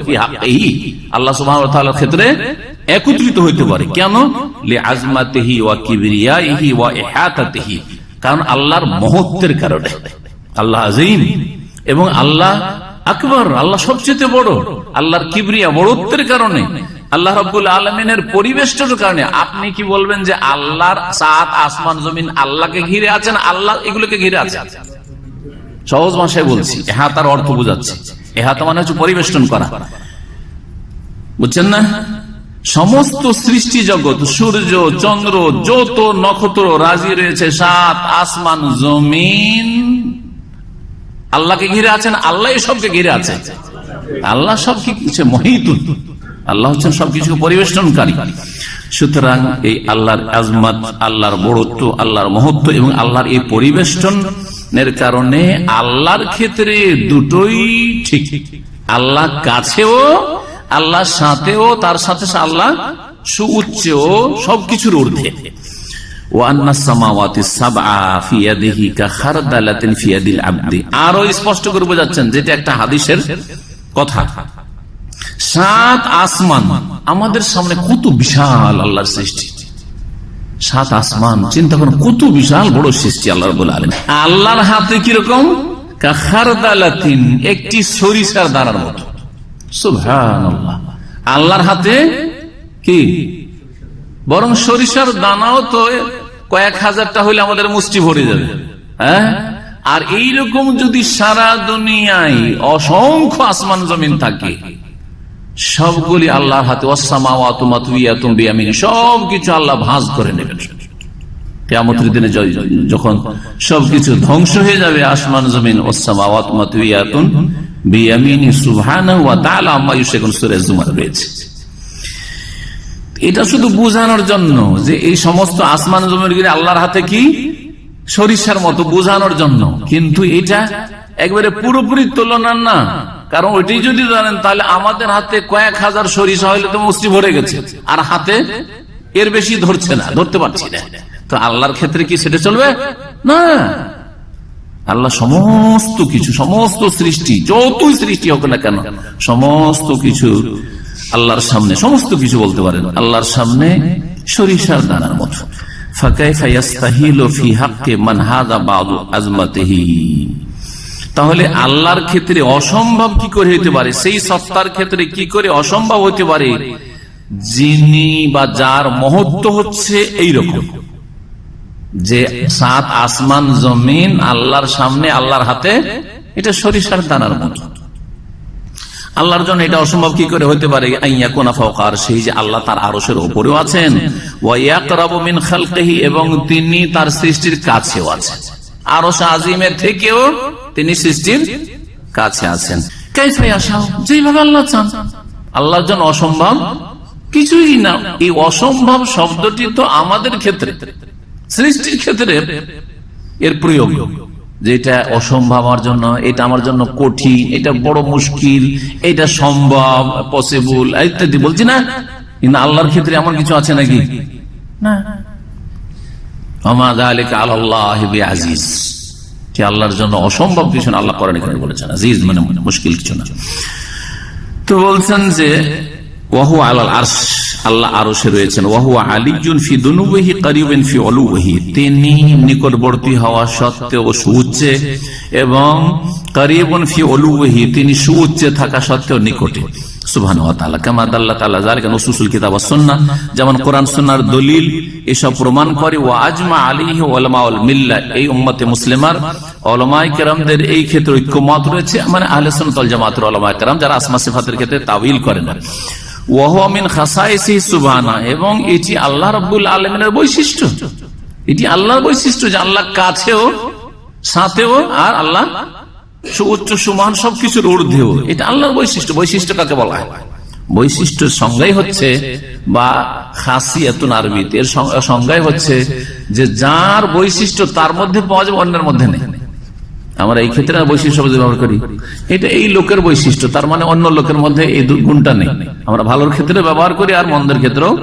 A: আল্লাহ সুবহানাহু ওয়া তাআলার ক্ষেত্রে একত্রিত হইতে পারে। কেন? লিআজমাতিহি ওয়া কিবরিয়াইহি ওয়া ইহাতাতিহি, কারণ আল্লাহর মহত্বের কারণে। আল্লাহ আযীম এবং আল্লাহ আকবার, আল্লাহ সবচেয়ে বড়। আল্লাহর কিবরিয়া, বড়ত্বের কারণে, আল্লাহ রাব্বুল আলামিনের পরিবেষ্টের কারণে। আপনি কি বলবেন যে আল্লাহর সাত আসমান জমিন আল্লাহকে ঘিরে আছেন, আল্লাহ এগুলোকে ঘিরে আছেন? সহজ ভাষায় বলছি, এহাতার অর্থ বোঝাচ্ছি। এহাতা মানে হচ্ছে পরিবেষ্টন করা, বুঝছেন না? সমস্ত সৃষ্টি জগৎ, সূর্য চন্দ্র যত নক্ষত্র রাজি রয়েছে, সাত আসমান জমিন আল্লাহকে ঘিরে আছেন, আল্লাহ সবকে ঘিরে আছেন। আল্লাহ সবকিছু মহিতুন, আল্লাহ হচ্ছেন সবকিছু পরিবেষ্টনকারী। সুতরাং এই আল্লাহর আজমত, আল্লাহর বড়ত্ব, আল্লাহর মহত্ব এবং আল্লাহর এই পরিবেষ্টনের কারণে আল্লাহর ক্ষেত্রে দুটোই ঠিক। আল্লাহ কাছেও, আল্লাহর সাথেও, তার সাথে আল্লাহ সুউচ্চেও, সবকিছুর ঊর্ধ্বে। আরো স্পষ্ট করে বোঝাচ্ছেন, যেটা একটা হাদিসের কথা। সাত আসমান আমাদের সামনে কত বিশাল আল্লাহর সৃষ্টি। সাত আসমান চিন্তা করুন, কত বিশাল বড় সৃষ্টি আল্লাহ রাব্বুল আলামিন। আল্লাহর হাতে কিরকম? কাখারদালাতিন, একটি সরিষার দানার মতো। সুবহানাল্লাহ, আল্লাহর হাতে কি, বরং সরিষার দানাও তো কয়েক হাজারটা হইলে আমাদের মুষ্টি ভরে যাবে। হ্যাঁ, আর এইরকম যদি সারা দুনিয়ায় অসংখ্য আসমান জমিন থাকে, সবগুলি আল্লাহর হাতে, ওয়াসসামাওয়াতু মাতউইয়াতুম বিয়ামিনি, সবকিছু আল্লাহ ভাঁজ করে নেবেন। কিয়ামতের দিনে যখন সবকিছু ধ্বংস হয়ে যাবে, আসমান জমিন, ওয়াসসামাওয়াতু মাতউইয়াতুন বিয়ামিনি সুবহানাহু ওয়া তাআলা আম্মা ইউশরিকুন, সূরা জুমার রয়েছে। এটা শুধু বোঝানোর জন্য যে এই সমস্ত আসমান জমিন আল্লাহর হাতে কি সরিষার মতো, বোঝানোর জন্য। কিন্তু এটা একবারে পুরোপুরি তুলনা না, কারণ ওইটাই যদি জানেন তাহলে আমাদের হাতে কয়েক হাজার সরিষা হইলে তো মুষ্টি ভরে গেছে, আর হাতে এর বেশি ধরছে না, ধরতে পারছি না। তো আল্লাহর ক্ষেত্রে কি সেটা চলবে না? আল্লাহ সমস্ত কিছু, সমস্ত সৃষ্টি, যতই সৃষ্টি হোক না কেন, সমস্ত কিছু আল্লাহর সামনে, সমস্ত কিছু বলতে পারেন আল্লাহর সামনে সরিষার দানার মতো। ফাকাইফা ইয়াস্তাহিলু ফি হাক্কি মান হাযা বাদু আজমাতিহি, তাহলে আল্লাহর ক্ষেত্রে অসম্ভব কি করে হইতে পারে, সেই সত্তার ক্ষেত্রে কি করে অসম্ভব হইতে পারে, যিনি বা যার মহত্ব হচ্ছে এইরকম, যে সাত আসমান জমিন আল্লাহর সামনে, আল্লাহর হাতে, এটা সরিষার দানার মতো। আল্লাহর জন্য এটা অসম্ভব কি করে হতে পারে? সেই যে আল্লাহ তার আরশের উপরেও আছেন, ওয়া ইয়াকরাবু মিন খালকিহি, এবং তিনি তার সৃষ্টির কাছেও আছেন। আরশ আজিমের থেকেও তিনি সৃষ্টির কাছে আছেন। কাইফা ইয়াশাউ, যেভাবে আল্লাহ চান। আল্লাহর জন্য অসম্ভব কিছুই না। এই অসম্ভব শব্দটি তো আমাদের ক্ষেত্রে, সৃষ্টির ক্ষেত্রে এর প্রয়োগ, যেটা অসম্ভব আমার জন্য, এটা আমার জন্য কঠিন, এটা বড় মুশকিল, এটা সম্ভব, পসিবল ইত্যাদি বলছি না। কিন্তু আল্লাহর ক্ষেত্রে এমন কিছু আছে নাকি? না। ওমা যালিকা আলাল্লাহি বিআজিজ, যে আল্লাহর জন্য অসম্ভব কিছু না, আল্লাহ কোরআনে কারিমে বলেছেন। আজিজ মানে মুশকিল কিছু না। তো বলছেন যে ওয়াহু আলাল আরশ, আল্লাহ আরশে রয়েছেন। ওয়াহু আলিয়্যুন ফি দুনুবিহি কারিবুন ফি উলুবিহি, তিনি নিকটবর্তী হওয়া সত্ত্বেও সুউচ্চে, এবং কারিবুন ফি উলুবিহি, তিনি সুউচ্চে থাকা সত্ত্বেও নিকটে। সুবহানাহু ওয়া তাআলা কামা দাল্লাত আলা যালিকা নুসুসুল কিতাব ওয়াস সুন্নাহ, যেমন কোরআন সুন্নাহর দলিল এসব প্রমাণ করে। ওয়া আজমা আলাইহি উলামাউল মিল্লাহ, এই উম্মতে মুসলিমার উলামায়ে কেরামদের এই ক্ষেত্রে ঐক্যমত রয়েছে, মানে আহলে সুন্নাত ওয়াল জামাতের উলামায়ে কেরাম যারা আসমা সিফাতের ক্ষেত্রে তাওয়িল করে না। ওয়া হুয়া মিন খাসাইসিহি সুবহানাহু, এবং এটি আল্লাহ রাব্বুল আলামিনের বৈশিষ্ট্য, এটি আল্লাহর বৈশিষ্ট্য যে আল্লাহ কাছেও সাথেও আর আল্লাহ সুউচ্চ সুমহান সবকিছুর ঊর্ধ্বেও, এটা আল্লাহর বৈশিষ্ট্য। বৈশিষ্ট্য কাকে বলা হয়? বৈশিষ্ট্যের সংজ্ঞাই হচ্ছে, বা খাসিয়াতুন আরবিতে এর সংজ্ঞাই হচ্ছে যে যার বৈশিষ্ট্য তার মধ্যে পাওয়া যাবে, অন্যের মধ্যে নেই। আমরা এই ক্ষেত্রে বৈশিষ্ট্য ব্যবহার করি, এটা এই লোকের বৈশিষ্ট্য, তার মানে অন্য লোকের মধ্যে এই গুণটা নেই। আমরা ভালোর ক্ষেত্রে ব্যবহার করি আর মন্দের ক্ষেত্রেও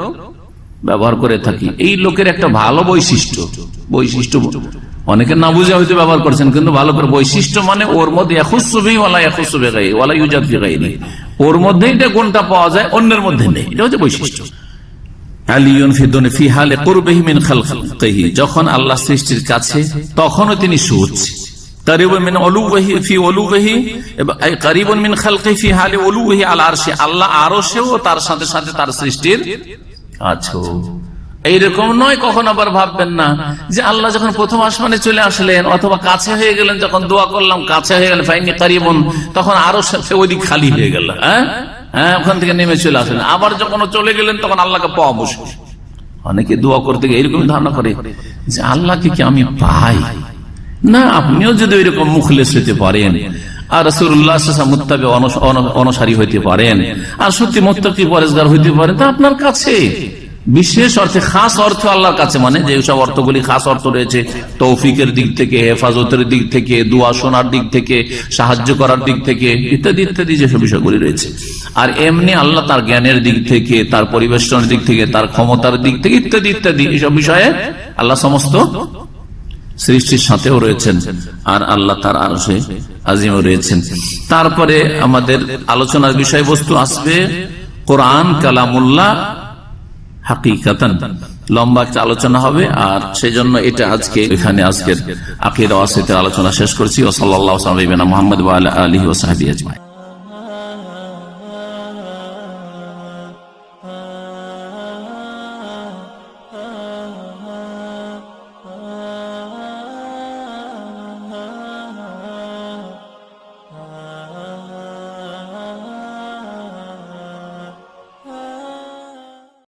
A: ব্যবহার করে থাকি। এই লোকের একটা ভালো বৈশিষ্ট্য, বৈশিষ্ট্য অনেকে না বুঝে হয়তো ব্যবহার করছেন, কিন্তু ভালো করে বৈশিষ্ট্য মানে ওর মধ্যে ওর মধ্যে এটা গুণটা পাওয়া যায়, অন্যের মধ্যে নেই, এটা হচ্ছে বৈশিষ্ট্য। যখন আল্লাহ সৃষ্টির কাছে তখনও তিনি সুউচ্চ, আল্লাহ আরশেও তার সাথে সাথে তার সৃষ্টির আছে। এইরকম নয়, কখন আবার ভাববেন না যে আল্লাহ যখন প্রথম আসমানে চলে আসলেন অথবা কাছে হয়ে গেলেন, যখন দোয়া করলাম কাছে হয়ে গেলেন ফাইনি কারিবুন, তখন আরো ওইদিক খালি হয়ে গেল, হ্যাঁ ওখান থেকে নেমে চলে আসলেন। আবার যখন চলে গেলেন তখন আল্লাহকে পাওয়া মুশকিল। অনেকে দোয়া করতে গিয়ে এরকম ধারণা করে যে আল্লাহকে কি আমি পাই না। আপনিও যদি ওইরকম মুখলেস হইতে পারেন আর রাসূলুল্লাহ মুত্তাবি অনুসারী হইতে পারেন আর সত্যি মুত্তাকি পরেজগার হইতে পারেন, তা আপনার কাছে বিশেষ অর্থে খাস অর্থ আল্লাহর কাছে, মানে যেসব অর্থগুলি খাস অর্থ রয়েছে তৌফিকের দিক থেকে, হেফাজতের দিক থেকে, দোয়া শোনার দিক থেকে, সাহায্য করার দিক থেকে, ইত্যাদি ইত্যাদি যেসব বিষয়গুলি রয়েছে। আর এমনি আল্লাহ তার জ্ঞানের দিক থেকে, তার পরিবেশনের দিক থেকে, তার ক্ষমতার দিক থেকে, ইত্যাদি ইত্যাদি এসব বিষয়ে আল্লাহ সমস্ত সৃষ্টির সাথেও রয়েছেন, আর আল্লাহ তার আরশে আজিমও রয়েছেন। তারপরে আমাদের আলোচনার বিষয়বস্তু আসবে কোরআন কালামুল্লাহ হাকিকাতান, লম্বা একটা আলোচনা হবে। আর সেই জন্য এটা আজকে এখানে আজকের আকীদা ওয়াসিতের আলোচনা শেষ করছি। ওয়া সাল্লাল্লাহু আলা মুহাম্মদ ওয়া আলা আলিহি ওয়া সাহবিহি আজমাইন।